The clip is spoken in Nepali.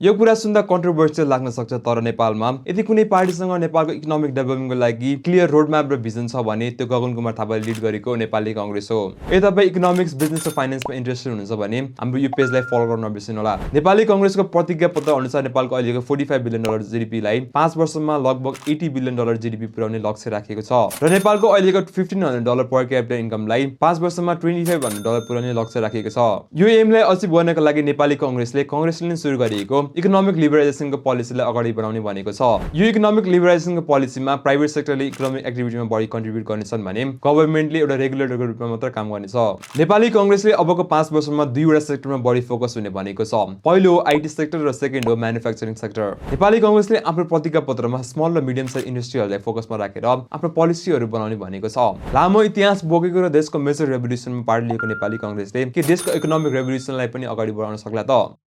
यो कुरा सुन्दा कन्ट्रोभर्सियल लाग्न सक्छ, तर नेपालमा यदि कुनै पार्टीसँग नेपालको इकोनोमिक डेभलपमेन्टको लागि क्लियर रोड म्याप र भिजन छ भने त्यो गगन कुमार थापाले लिड गरेको नेपाली कांग्रेस हो। यदि तपाईँ इकोनोमिक्स, बिजनेस र फाइनेन्समा इन्ट्रेस्टेड हुनुहुन्छ भने हाम्रो यो पेजलाई फलो गर्न नबिर्सिनु होला। नेपाली कांग्रेसको प्रतिज्ञा पत्र अनुसार नेपालको अहिलेको $45 बिलियन जीडीपीलाई 5 वर्षमा लगभग $80 बिलियन जीडीपी पुर्याउने लक्ष्य राखेको छ र नेपालको अहिलेको $1,500 पर क्यापिटल इन्कमलाई 5 वर्षमा $2,500 पुर्याउने लक्ष्य राखेको छ। यो एमलाई अचिभ गर्नका लागि नेपाली कांग्रेसले सुरु गरिएको इकोनोमिक लिबरलाइजेसनको पोलिसीलाई अगाडि बढाउने भनेको छ। यो इकोनोमिक लिबरलाइजेसनको पोलिसीमा प्राइभेट सेक्टरले इकोनोमिक एक्टिभिटीमा बढी कन्ट्रिब्युट गर्नेछन् भने गभर्नमेन्टले एउटा रेगुलेटरको रूपमा मात्र काम गर्नेछ। नेपाली कांग्रेसले अबको 5 वर्षमा दुईवटा सेक्टरमा बढी फोकस हुने भनेको छ। पहिलो हो आईटी सेक्टर र सेकेन्ड हो म्यानुफ्याक्चरिङ सेक्टर। नेपाली कांग्रेसले आफ्नो प्रतिज्ञा पत्रमा स्मल र मिडियम साइज इन्डस्ट्रीहरूलाई फोकसमा राखेर आफ्नो पोलिसीहरू बनाउने भनेको छ। लामो इतिहास बोकेको र देशको मेजर रेभोल्युसनमा पार्ट लिएको नेपाली कांग्रेसले के देशको इकोनोमिक रेभोल्युसनलाई पनि अगाडि बढाउन सक्ला त?